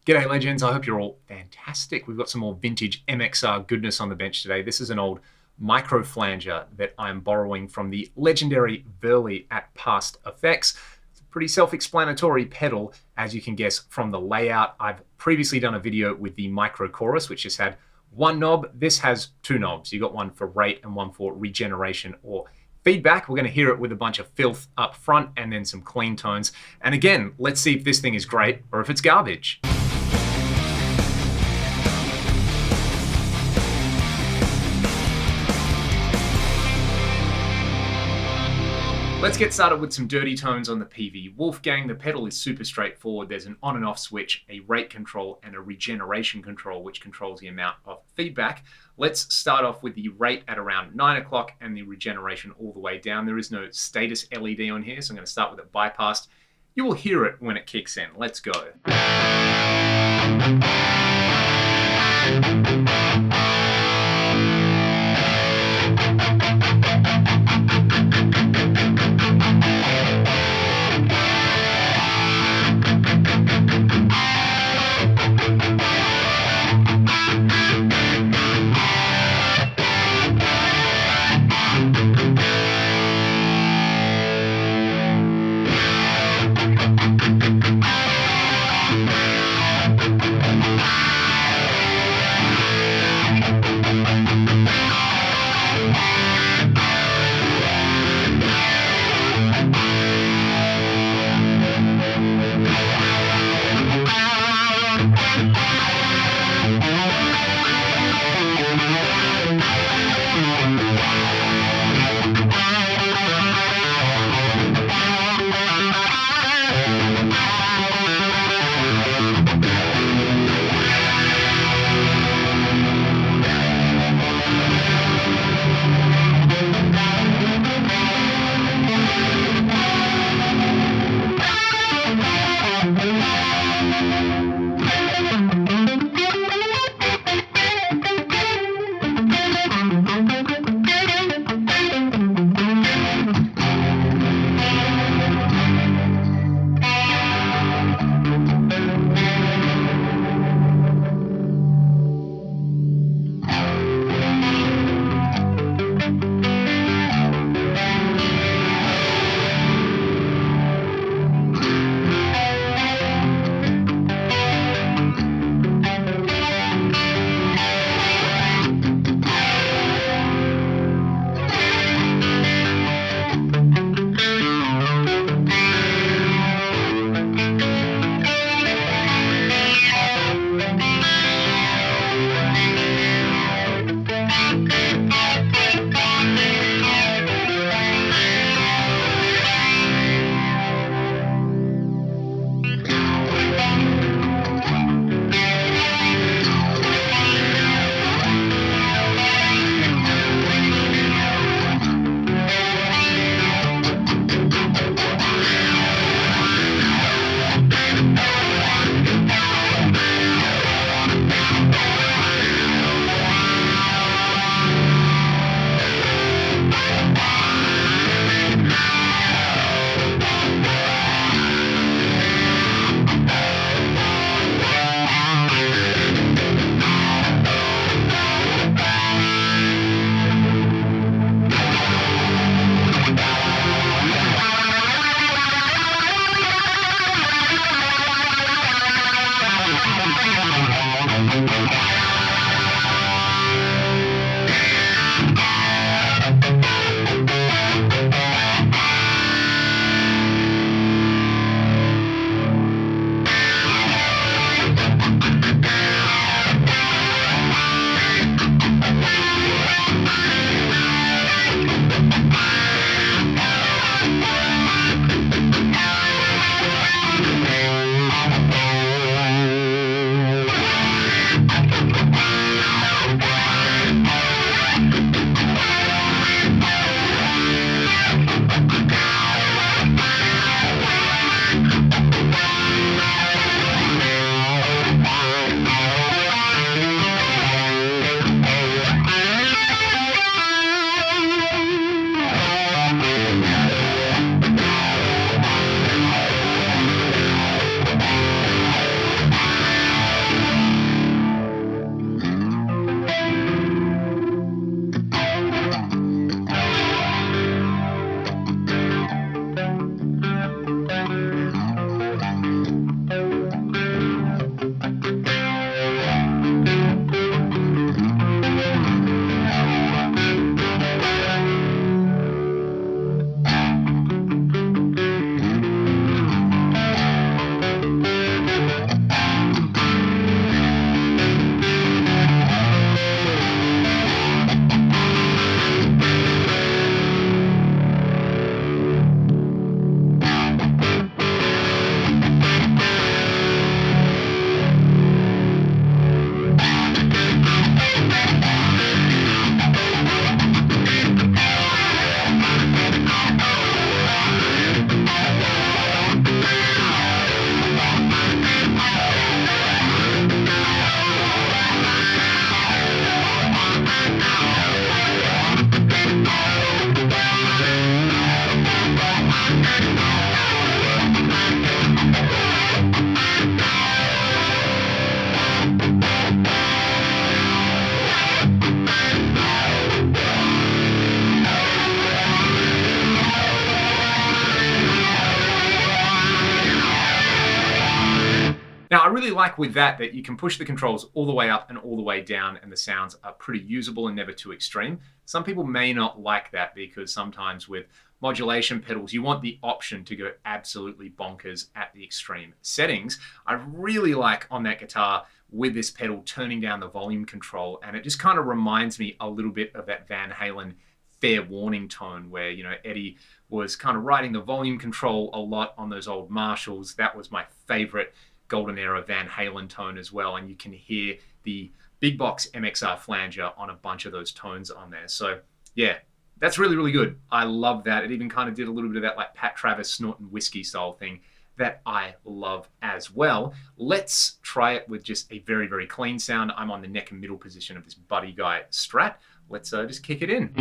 G'day legends, I hope you're all fantastic. We've got some more vintage MXR goodness on the bench today. This is an old micro flanger that I'm borrowing from the legendary Burley at Past Effects. It's a pretty self-explanatory pedal, as you can guess from the layout. I've previously done a video with the micro chorus, which just had one knob. This has two knobs. You've got one for rate and one for regeneration or feedback. We're going to hear it with a bunch of filth up front and then some clean tones. And again, let's see if this thing is great or if it's garbage. Let's get started with some dirty tones on the PV Wolfgang. The pedal is super straightforward. There's an on and off switch, a rate control, and a regeneration control, which controls the amount of feedback. Let's start off with the rate at around 9 o'clock and the regeneration all the way down. There is no status LED on here, so I'm going to start with it bypassed. You will hear it when it kicks in. Let's go. like with that you can push the controls all the way up and all the way down, and the sounds are pretty usable and never too extreme. Some people may not like that because sometimes with modulation pedals, you want the option to go absolutely bonkers at the extreme settings. I really like on that guitar with this pedal turning down the volume control, and it just kind of reminds me a little bit of that Van Halen Fair Warning tone where, you know, Eddie was kind of riding the volume control a lot on those old Marshalls. That was my favorite golden era Van Halen tone as well, and you can hear the big box MXR flanger on a bunch of those tones on there. So yeah, that's really, really good. I love that. It even kind of did a little bit of that like Pat Travis snorting whiskey style thing that I love as well. Let's try it with just a very, very clean sound. I'm on the neck and middle position of this Buddy Guy Strat. Let's just kick it in.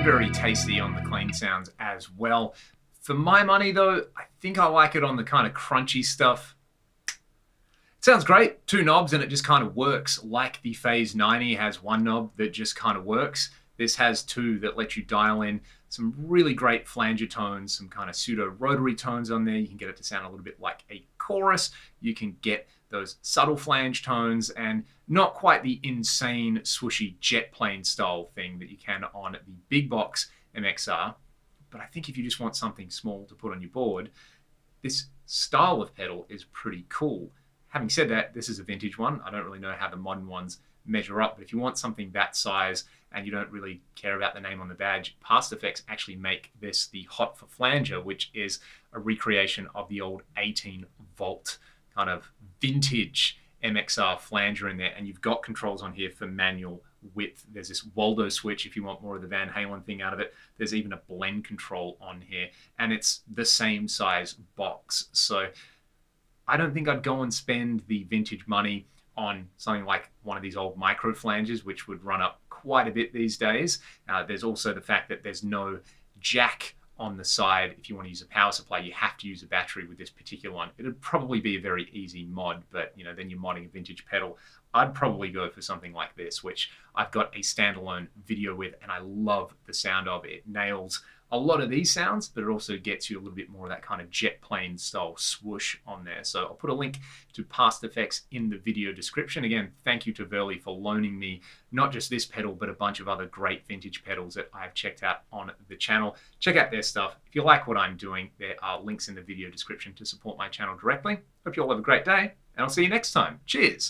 Very tasty on the clean sounds as well. For my money though, I think I like it on the kind of crunchy stuff. It sounds great, 2 knobs, and it just kind of works. Like the Phase 90 has 1 knob that just kind of works. This has 2 that let you dial in some really great flanger tones, some kind of pseudo rotary tones on there. You can get it to sound a little bit like a chorus. You can get those subtle flange tones and not quite the insane swooshy jet plane style thing that you can on the big box MXR. But I think if you just want something small to put on your board, this style of pedal is pretty cool. Having said that, this is a vintage one. I don't really know how the modern ones measure up, but if you want something that size and you don't really care about the name on the badge, Past Effects actually make this the Hot for Flanger, which is a recreation of the old 18 volt kind of vintage MXR flanger in there, and you've got controls on here for manual width. There's this Waldo switch if you want more of the Van Halen thing out of it. There's even a blend control on here, and it's the same size box. So I don't think I'd go and spend the vintage money on something like one of these old micro flanges, which would run up quite a bit these days. There's also the fact that there's no jack on the side. If you want to use a power supply, you have to use a battery with this particular one. It'd probably be a very easy mod, but you know, then you're modding a vintage pedal. I'd probably go for something like this, which I've got a standalone video with, and I love the sound of it. It nails a lot of these sounds, but it also gets you a little bit more of that kind of jet plane style swoosh on there. So I'll put a link to past effects in the video description. Again, thank you to Verly for loaning me not just this pedal, but a bunch of other great vintage pedals that I've checked out on the channel. Check out their stuff. If you like what I'm doing, there are links in the video description to support my channel directly. Hope you all have a great day, and I'll see you next time. Cheers.